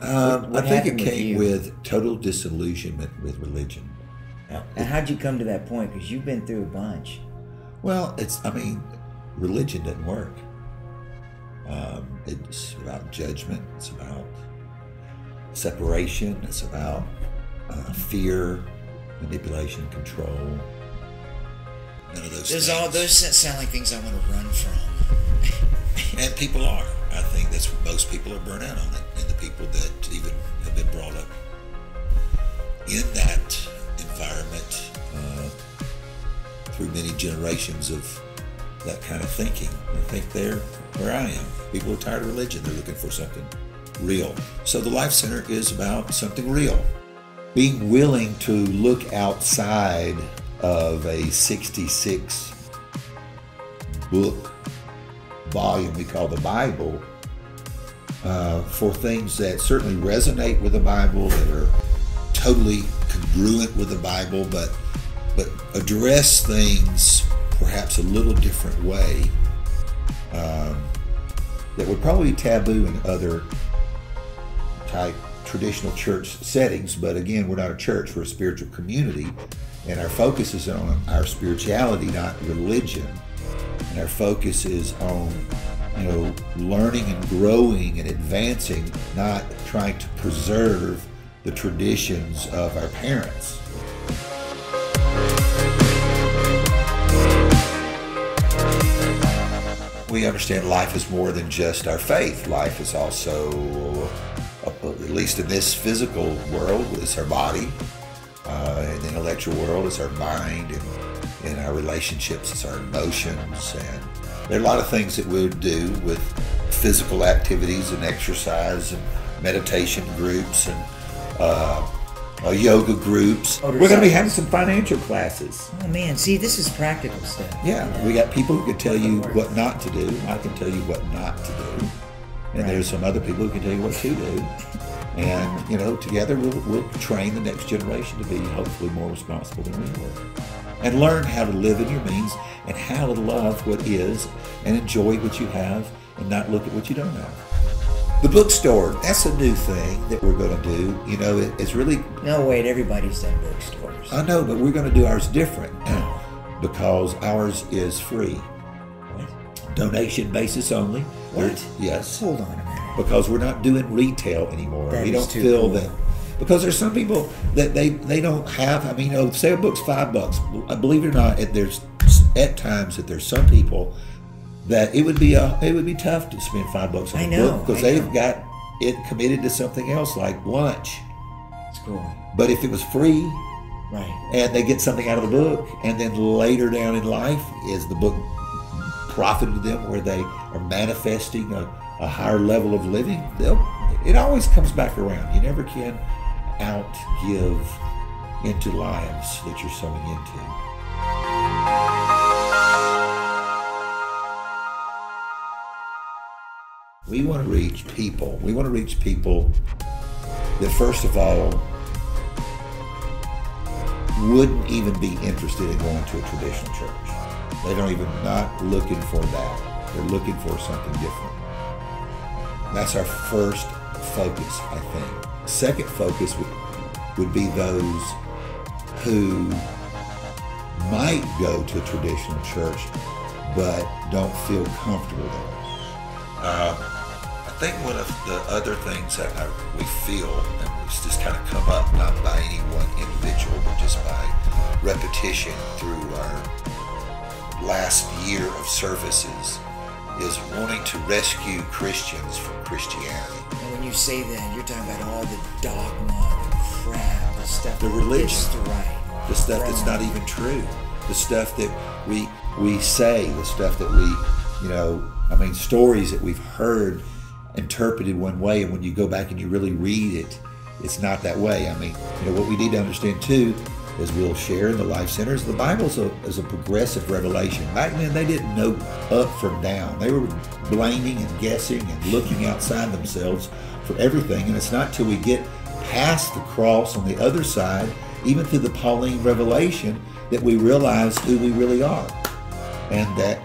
I think it happened with came you? with total disillusionment with religion. And how'd you come to that point? Because you've been through a bunch. Well, religion doesn't work. It's about judgment. It's about separation. It's about fear, manipulation, control. None of those things. Those sound like things I want to run from. And people are. I think that's what most people are burnt out on it. And the people that even have been brought up in that environment through many generations of that kind of thinking. I think they're where I am. People are tired of religion. They're looking for something real. So the Life Center is about something real. Being willing to look outside of a 66 book volume we call the Bible for things that certainly resonate with the Bible, that are totally congruent with the Bible, but address things perhaps a little different way that would probably be taboo in other type traditional church settings. But again, we're not a church, we're a spiritual community, and our focus is on our spirituality, not religion. And our focus is on, learning and growing and advancing, not trying to preserve the traditions of our parents. We understand life is more than just our faith. Life is also, at least in this physical world, it's our body. In the intellectual world, it's our mind, and in our relationships, it's our emotions. And there are a lot of things that we do with physical activities and exercise and meditation groups and yoga groups. We're going to be having some financial classes. Oh man, see, this is practical stuff. Yeah, we got people who can tell you what not to do. I can tell you what not to do. And there's some other people who can tell you what to do. And, together we'll train the next generation to be hopefully more responsible than we were. And learn how to live in your means and how to love what is and enjoy what you have and not look at what you don't have. The bookstore, that's a new thing that we're going to do. It's really... No, wait, everybody's done bookstores. I know, but we're going to do ours different because ours is free. What? Donation basis only. What? Yes. Hold on a minute. Because we're not doing retail anymore. That we is don't too feel cool. that. Because there's some people that they don't have, say a book's $5. Believe it or not, there's at times that there's some people that it would be tough to spend $5 on a book because they've got it committed to something else like lunch. It's cool. But if it was free, right, and they get something out of the book, and then later down in life, is the book profited them where they are manifesting a higher level of living, it always comes back around. You never can outgive into lives that you're sowing into. We want to reach people. We want to reach people that, first of all, wouldn't even be interested in going to a traditional church. They don't even, not looking for that. They're looking for something different. That's our first focus, I think. Second focus would be those who might go to a traditional church but don't feel comfortable there. I think one of the other things that we feel, and it's just kind of come up not by any one individual, but just by repetition through our last year of services, is wanting to rescue Christians from Christianity. And when you say that, you're talking about all the dogma, the crap, the stuff. The religion. It's right. The stuff that's not even true. The stuff that we say, the stuff that we, stories that we've heard interpreted one way, and when you go back and you really read it, it's not that way. What we need to understand too, as we'll share in the Life Centers, the Bible is a progressive revelation. Back then, they didn't know up from down. They were blaming and guessing and looking outside themselves for everything. And it's not till we get past the cross on the other side, even through the Pauline revelation, that we realize who we really are. And that,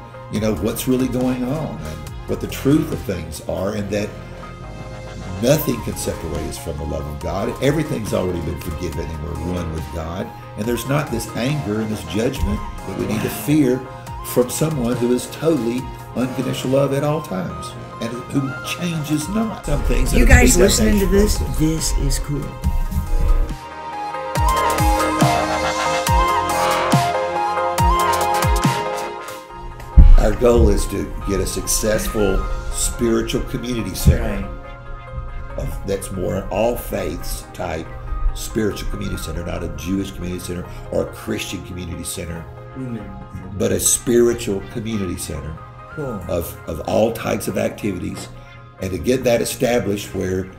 what's really going on and what the truth of things are, and that Nothing can separate us from the love of God. Everything's already been forgiven and we're one with God. And there's not this anger and this judgment that we need to fear from someone who is totally unconditional love at all times and who changes not. Some things. You guys listening to this? This is cool. Our goal is to get a successful spiritual community center that's more all faiths type spiritual community center, not a Jewish community center or a Christian community center, but a spiritual community center of all types of activities. And to get that established where,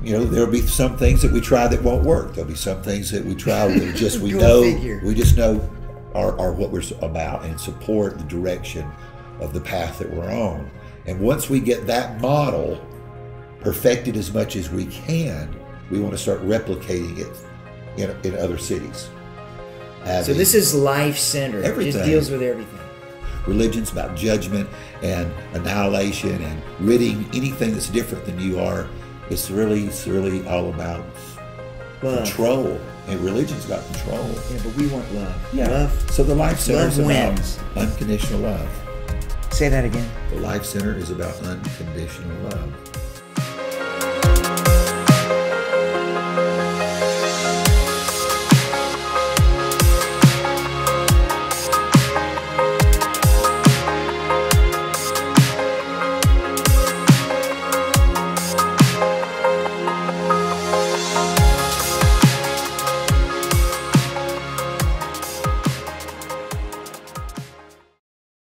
you know, there'll be some things that we try that won't work. There'll be some things that we try that just we just know are what we're about and support the direction of the path that we're on. And once we get that model perfected as much as we can, we want to start replicating it in other cities. So this is life-centered. It just deals with everything. Religion's about judgment and annihilation and ridding anything that's different than you are. It's really all about control. And religion's about control. Yeah, but we want love. Yeah. Love. So the Life Center is about wins. unconditional love. Say that again. The Life Center is about unconditional love.